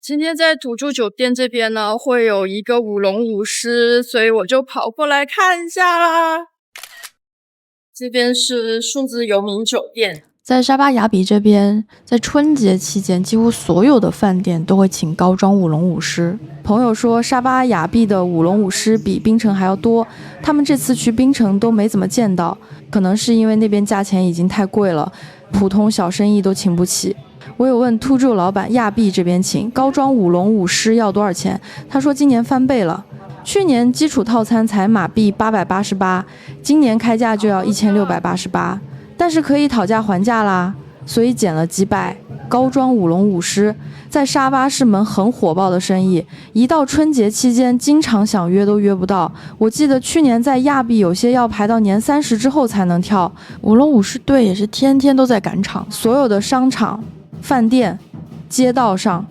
今天在土著酒店这边呢，会有一个舞龙舞狮，所以我就跑过来看一下啦。这边是数字游民酒店。在沙巴雅比这边，在春节期间，几乎所有的饭店都会请高装舞龙舞狮。朋友说，沙巴雅比的舞龙舞狮比槟城还要多，他们这次去槟城都没怎么见到，可能是因为那边价钱已经太贵了，普通小生意都请不起。我有问突助老板，亚庇这边请高装舞龙舞狮要多少钱？他说今年翻倍了，去年基础套餐才马币888，今年开价就要1688。但是可以讨价还价啦，所以减了几百。高装舞龙舞狮在沙巴是门很火爆的生意，一到春节期间，经常想约都约不到。我记得去年在亚庇有些要排到年30之后才能跳。舞龙舞狮队也是天天都在赶场，所有的商场、饭店、街道上，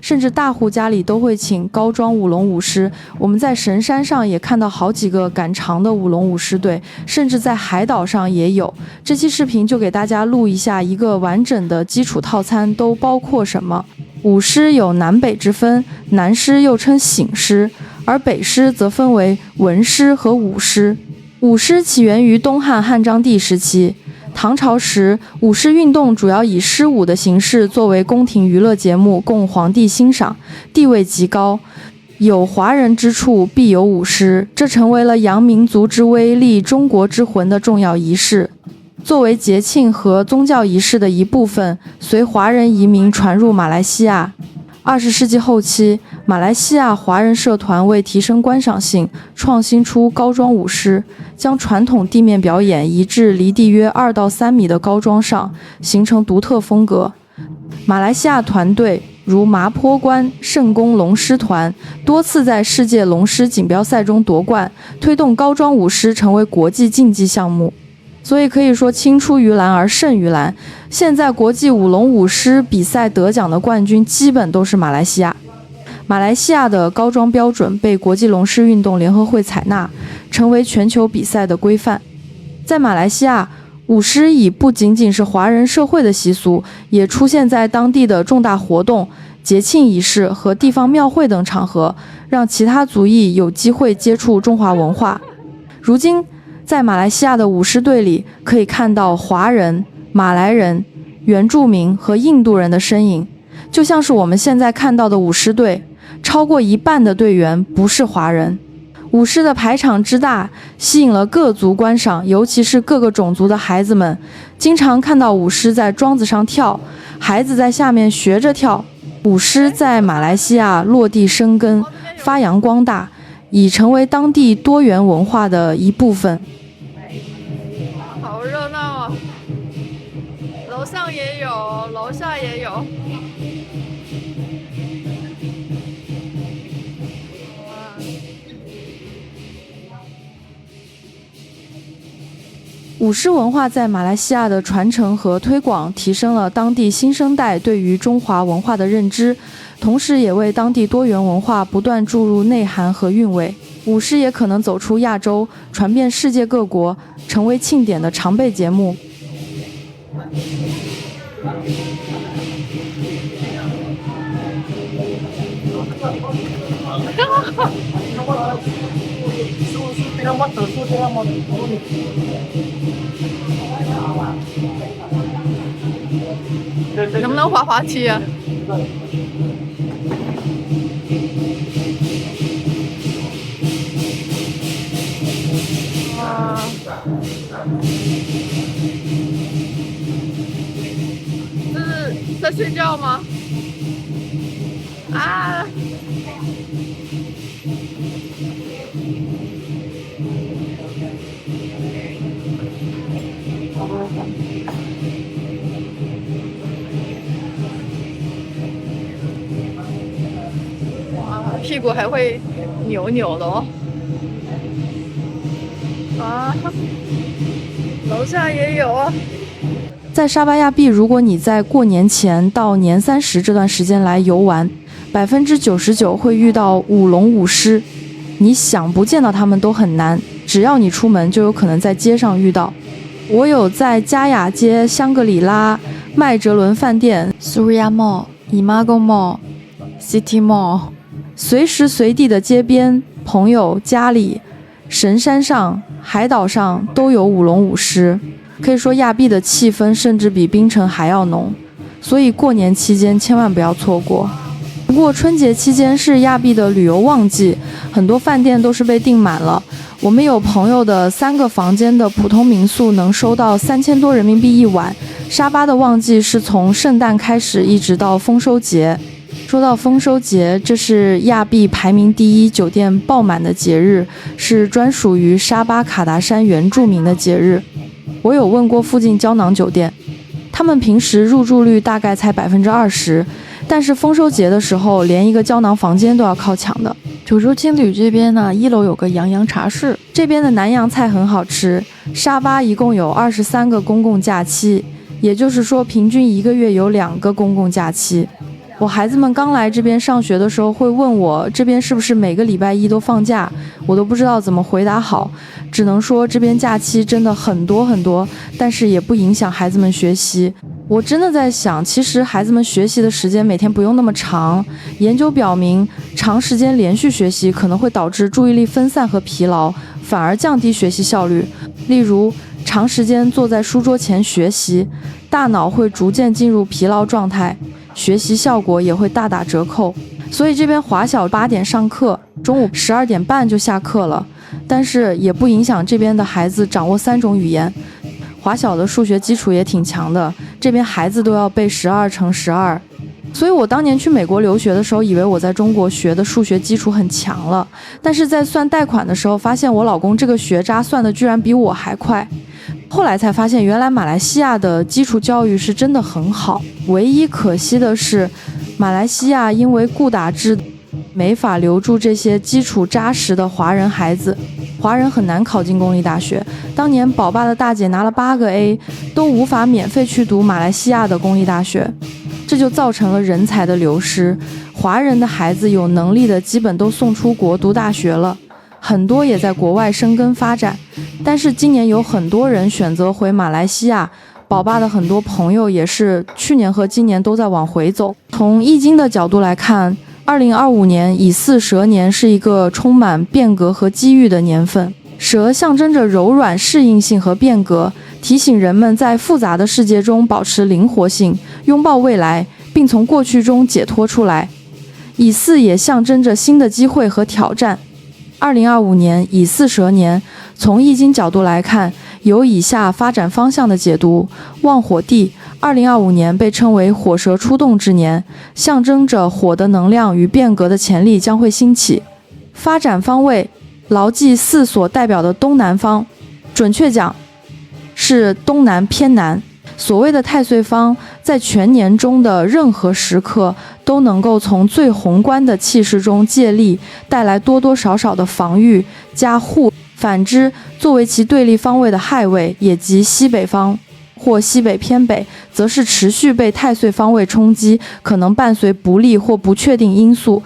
甚至大户家里都会请高装舞龙舞狮。我们在神山上也看到好几个赶场的舞龙舞狮队，甚至在海岛上也有。这期视频就给大家录一下一个完整的基础套餐都包括什么。舞狮有南北之分，南狮又称醒狮，而北狮则分为文狮和武狮。舞狮起源于东汉汉章帝时期，唐朝时，舞狮运动主要以狮舞的形式作为宫廷娱乐节目，供皇帝欣赏，地位极高。有华人之处，必有舞狮，这成为了扬民族之威、立中国之魂的重要仪式。作为节庆和宗教仪式的一部分，随华人移民传入马来西亚。20世纪后期，马来西亚华人社团为提升观赏性，创新出高装舞狮，将传统地面表演移至离地约2到3米的高桩上，形成独特风格。马来西亚团队如麻坡关圣公龙狮团多次在世界龙狮锦标赛中夺冠，推动高装舞狮成为国际竞技项目。所以可以说青出于蓝而胜于蓝。现在国际舞龙舞狮比赛得奖的冠军基本都是马来西亚。马来西亚的高装标准被国际龙狮运动联合会采纳，成为全球比赛的规范。在马来西亚，舞狮已不仅仅是华人社会的习俗，也出现在当地的重大活动、节庆仪式和地方庙会等场合，让其他族裔有机会接触中华文化。如今在马来西亚的舞狮队里，可以看到华人、马来人、原住民和印度人的身影，就像是我们现在看到的舞狮队，超过一半的队员不是华人。舞狮的排场之大，吸引了各族观赏，尤其是各个种族的孩子们。经常看到舞狮在桩子上跳，孩子在下面学着跳。舞狮在马来西亚落地生根，发扬光大，已成为当地多元文化的一部分。好热闹啊！楼上也有，楼下也有。舞狮文化在马来西亚的传承和推广，提升了当地新生代对于中华文化的认知，同时也为当地多元文化不断注入内涵和韵味。舞狮也可能走出亚洲，传遍世界各国，成为庆典的常备节目。能不能滑滑梯啊？哇！这是在睡觉吗？啊！哇，屁股还会扭扭的哦。啊，楼下也有啊。在沙巴亚庇，如果你在过年前到年30这段时间来游玩，99%会遇到舞龙舞狮，你想不见到他们都很难，只要你出门就有可能在街上遇到。我有在嘉雅街、香格里拉、麦哲伦饭店、Surya Mall、Imago Mall、City Mall， 随时随地的街边、朋友家里、神山上、海岛上都有舞龙舞狮，可以说亚庇的气氛甚至比槟城还要浓，所以过年期间千万不要错过。不过春节期间是亚庇的旅游旺季，很多饭店都是被订满了。我们有朋友的3个房间的普通民宿能收到3000多人民币一晚。沙巴的旺季是从圣诞开始一直到丰收节。说到丰收节，这是亚庇排名第1、酒店爆满的节日，是专属于沙巴卡达山原住民的节日。我有问过附近胶囊酒店，他们平时入住率大概才20%，但是丰收节的时候连一个胶囊房间都要靠抢的。土著青旅这边呢，1楼有个洋洋茶室，这边的南洋菜很好吃。沙巴一共有23个公共假期，也就是说平均1个月有2个公共假期。我孩子们刚来这边上学的时候会问我这边是不是每个礼拜一都放假，我都不知道怎么回答好，只能说这边假期真的很多很多，但是也不影响孩子们学习。我真的在想，其实孩子们学习的时间每天不用那么长，研究表明长时间连续学习可能会导致注意力分散和疲劳，反而降低学习效率。例如长时间坐在书桌前学习，大脑会逐渐进入疲劳状态，学习效果也会大打折扣。所以这边华小8点上课，中午12点半就下课了，但是也不影响这边的孩子掌握3种语言。华小的数学基础也挺强的，这边孩子都要背12乘12。所以我当年去美国留学的时候，以为我在中国学的数学基础很强了，但是在算贷款的时候，发现我老公这个学渣算的居然比我还快。后来才发现，原来马来西亚的基础教育是真的很好，唯一可惜的是，马来西亚因为固打制没法留住这些基础扎实的华人孩子，华人很难考进公立大学。当年宝爸的大姐拿了8个 A， 都无法免费去读马来西亚的公立大学，这就造成了人才的流失。华人的孩子有能力的基本都送出国读大学了，很多也在国外生根发展。但是今年有很多人选择回马来西亚，宝爸的很多朋友也是去年和今年都在往回走。从易经的角度来看，2025年乙巳蛇年是一个充满变革和机遇的年份。蛇象征着柔软、适应性和变革，提醒人们在复杂的世界中保持灵活性，拥抱未来，并从过去中解脱出来。乙巳也象征着新的机会和挑战。2025年乙巳蛇年，从易经角度来看，有以下发展方向的解读：旺火地，2025年被称为火蛇出洞之年，象征着火的能量与变革的潜力将会兴起。发展方位，牢记4所代表的东南方，准确讲是东南偏南。所谓的太岁方，在全年中的任何时刻都能够从最宏观的气势中借力，带来多多少少的防御加护。反之，作为其对立方位的亥位，也即西北方或西北偏北，则是持续被太岁方位冲击，可能伴随不利或不确定因素。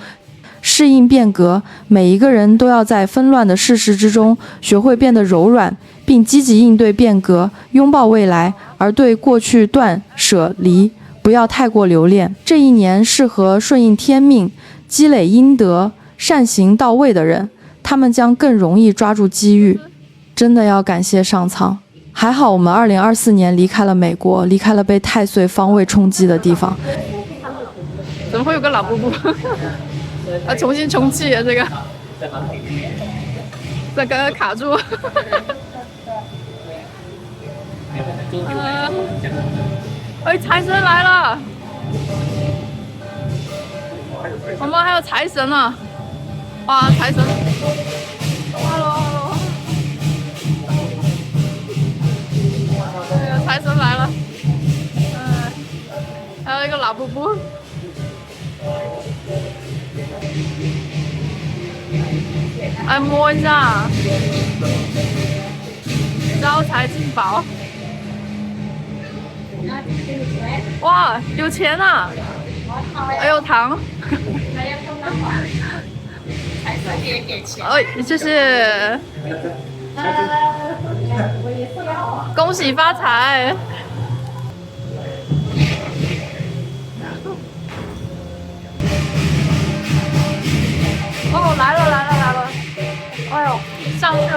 适应变革，每一个人都要在纷乱的世事之中学会变得柔软，并积极应对变革，拥抱未来，而对过去断舍离，不要太过留恋。这一年适合顺应天命、积累阴德、善行到位的人，他们将更容易抓住机遇。真的要感谢上苍，还好我们2024年离开了美国，离开了被太岁方位冲击的地方。怎么会有个老布布？重新充气啊！这个，这刚刚卡住。哎，财神来了！我们还有财神呢！哇，财神 ！Hello， 财神来了！还有一个老布布。哎，摸一下，招财进宝。哇，有钱啊！还有糖。哎，谢谢。恭喜发财！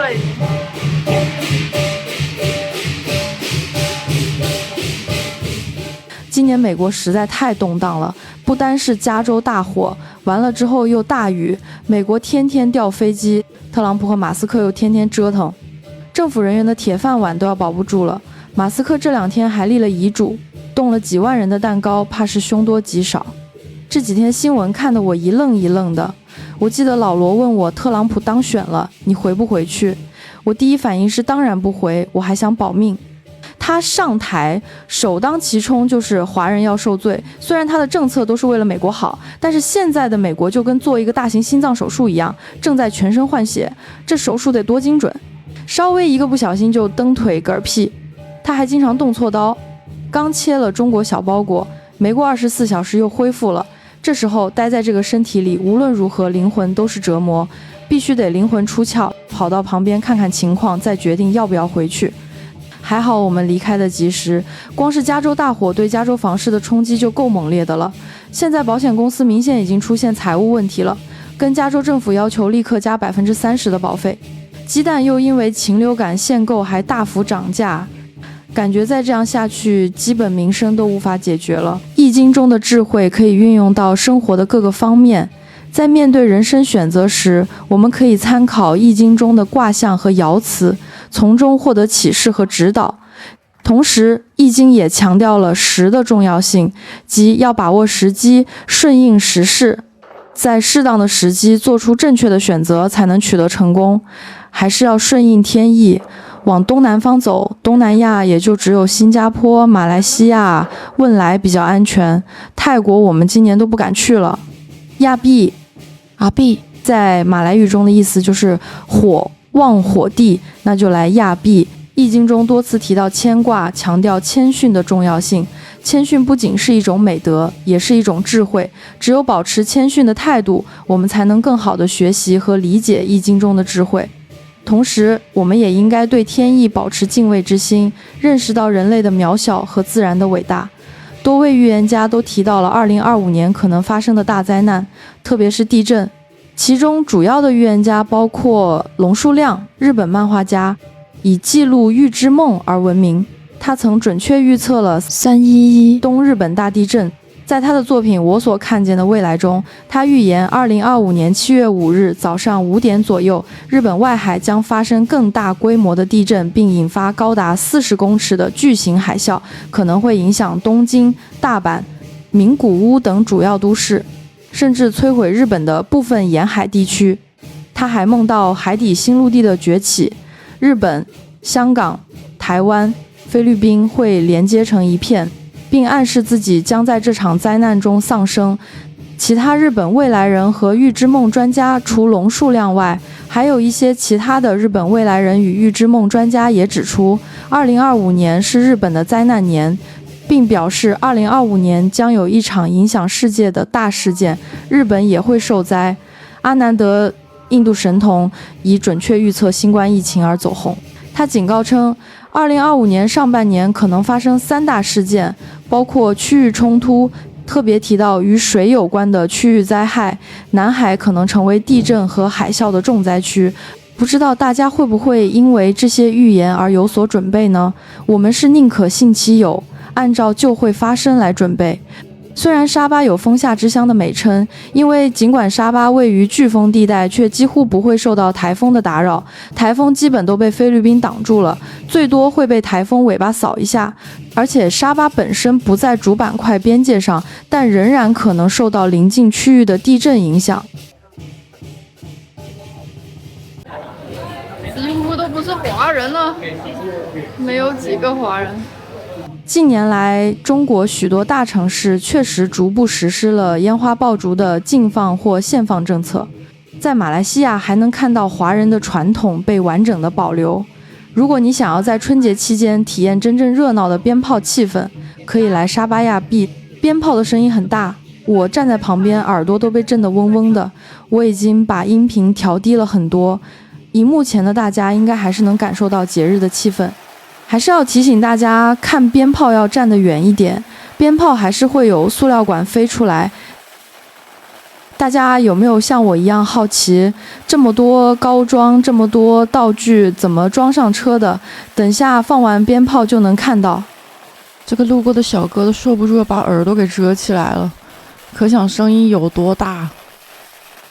对。今年美国实在太动荡了，不单是加州大火，完了之后又大雨，美国天天掉飞机，特朗普和马斯克又天天折腾，政府人员的铁饭碗都要保不住了。马斯克这2天还立了遗嘱，动了几万人的蛋糕，怕是凶多吉少。这几天新闻看得我一愣一愣的。我记得老罗问我，特朗普当选了，你回不回去？我第一反应是当然不回，我还想保命。他上台首当其冲就是华人要受罪，虽然他的政策都是为了美国好，但是现在的美国就跟做一个大型心脏手术一样，正在全身换血，这手术得多精准，稍微一个不小心就蹬腿嗝屁。他还经常动错刀，刚切了中国小包裹，没过24小时又恢复了。这时候待在这个身体里，无论如何灵魂都是折磨，必须得灵魂出窍，跑到旁边看看情况，再决定要不要回去。还好我们离开的及时，光是加州大火对加州房市的冲击就够猛烈的了。现在保险公司明显已经出现财务问题了，跟加州政府要求立刻加30%的保费。鸡蛋又因为禽流感限购还大幅涨价，感觉再这样下去，基本民生都无法解决了。易经中的智慧可以运用到生活的各个方面，在面对人生选择时，我们可以参考易经中的卦象和爻辞，从中获得启示和指导。同时，易经也强调了时的重要性，即要把握时机，顺应时势，在适当的时机做出正确的选择，才能取得成功。还是要顺应天意，往东南方走，东南亚也就只有新加坡、马来西亚、汶莱比较安全，泰国我们今年都不敢去了。亚庇，阿庇在马来语中的意思就是火，旺火地，那就来亚庇。易经中多次提到谦卦，强调谦逊的重要性。谦逊不仅是一种美德，也是一种智慧。只有保持谦逊的态度，我们才能更好地学习和理解易经中的智慧。同时，我们也应该对天意保持敬畏之心，认识到人类的渺小和自然的伟大。多位预言家都提到了2025年可能发生的大灾难，特别是地震。其中主要的预言家包括龙树亮，日本漫画家，以记录预知梦而闻名。他曾准确预测了311东日本大地震。在他的作品《我所看见的未来》中，他预言2025年7月5日早上5点左右，日本外海将发生更大规模的地震，并引发高达40公尺的巨型海啸，可能会影响东京、大阪、名古屋等主要都市，甚至摧毁日本的部分沿海地区。他还梦到海底新陆地的崛起，日本、香港、台湾、菲律宾会连接成一片，并暗示自己将在这场灾难中丧生。其他日本未来人和预知梦专家除龙树亮外，还有一些其他的日本未来人与预知梦专家也指出，2025年是日本的灾难年，并表示2025年将有一场影响世界的大事件，日本也会受灾。阿南德印度神童以准确预测新冠疫情而走红。他警告称，2025年上半年可能发生3大事件，包括区域冲突，特别提到与水有关的区域灾害，南海可能成为地震和海啸的重灾区。不知道大家会不会因为这些预言而有所准备呢？我们是宁可信其有，按照就会发生来准备。虽然沙巴有风下之乡的美称，因为尽管沙巴位于飓风地带，却几乎不会受到台风的打扰，台风基本都被菲律宾挡住了，最多会被台风尾巴扫一下。而且沙巴本身不在主板块边界上，但仍然可能受到邻近区域的地震影响。几乎都不是华人了，没有几个华人。近年来，中国许多大城市确实逐步实施了烟花爆竹的禁放或限放政策。在马来西亚还能看到华人的传统被完整的保留。如果你想要在春节期间体验真正热闹的鞭炮气氛，可以来沙巴亚庇。鞭炮的声音很大，我站在旁边耳朵都被震得嗡嗡的。我已经把音频调低了很多，荧幕前的大家应该还是能感受到节日的气氛。还是要提醒大家，看鞭炮要站得远一点，鞭炮还是会有塑料管飞出来。大家有没有像我一样好奇，这么多高装，这么多道具，怎么装上车的？等下放完鞭炮就能看到。这个路过的小哥都受不住，把耳朵给遮起来了，可想声音有多大。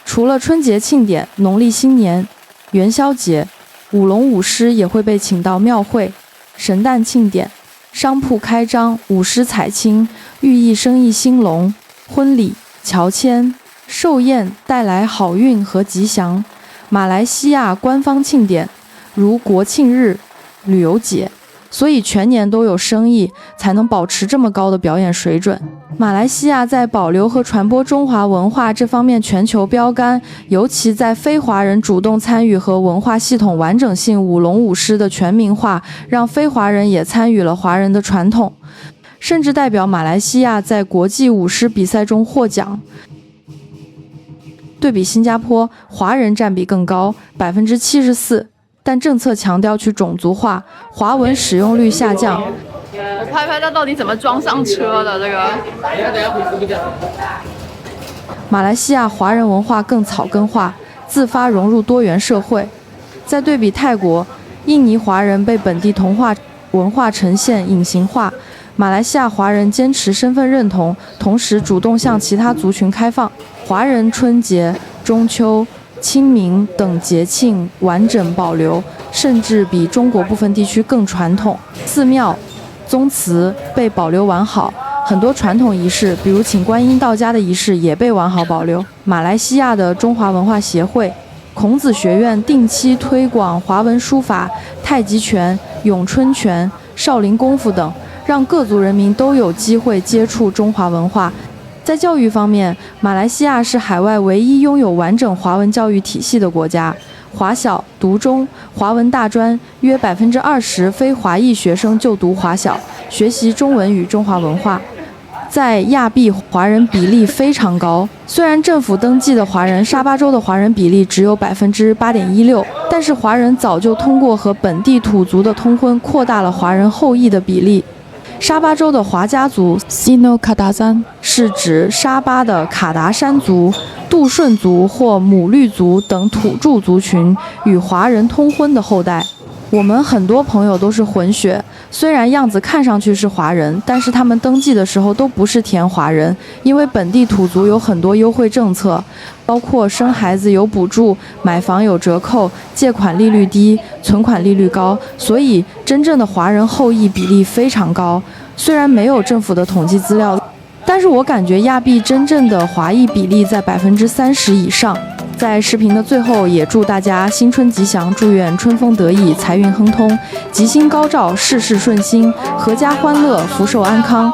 除了春节庆典、农历新年、元宵节，舞龙舞狮也会被请到庙会、神诞庆典、商铺开张、舞狮采青，寓意生意兴隆；婚礼、乔迁、寿宴带来好运和吉祥。马来西亚官方庆典如国庆日、旅游节，所以全年都有生意，才能保持这么高的表演水准。马来西亚在保留和传播中华文化这方面全球标杆，尤其在非华人主动参与和文化系统完整性舞龙舞狮的全民化，让非华人也参与了华人的传统，甚至代表马来西亚在国际舞狮比赛中获奖。对比新加坡，华人占比更高，74%，但政策强调去种族化，华文使用率下降。我拍拍它到底怎么装上车的这个。马来西亚华人文化更草根化，自发融入多元社会。再对比泰国，印尼华人被本地同化文化呈现隐形化，马来西亚华人坚持身份认同，同时主动向其他族群开放。华人春节、中秋、清明等节庆完整保留，甚至比中国部分地区更传统。寺庙、宗祠被保留完好，很多传统仪式，比如请观音到家的仪式也被完好保留。马来西亚的中华文化协会、孔子学院定期推广华文书法、太极拳、咏春拳、少林功夫等，让各族人民都有机会接触中华文化。在教育方面，马来西亚是海外唯一拥有完整华文教育体系的国家。华小、独中、华文大专约20%非华裔学生就读华小，学习中文与中华文化。在亚庇，华人比例非常高。虽然政府登记的华人，沙巴州的华人比例只有8.16%，但是华人早就通过和本地土族的通婚，扩大了华人后裔的比例。沙巴州的华家族 Sino Kadazan 是指沙巴的卡达山族、杜顺族或姆律族等土著族群与华人通婚的后代。我们很多朋友都是混血，虽然样子看上去是华人，但是他们登记的时候都不是填华人，因为本地土族有很多优惠政策，包括生孩子有补助、买房有折扣、借款利率低、存款利率高，所以真正的华人后裔比例非常高。虽然没有政府的统计资料，但是我感觉亚庇真正的华裔比例在30%以上。在视频的最后，也祝大家新春吉祥，祝愿春风得意，财运亨通，吉星高照，事事顺心，阖家欢乐，福寿安康。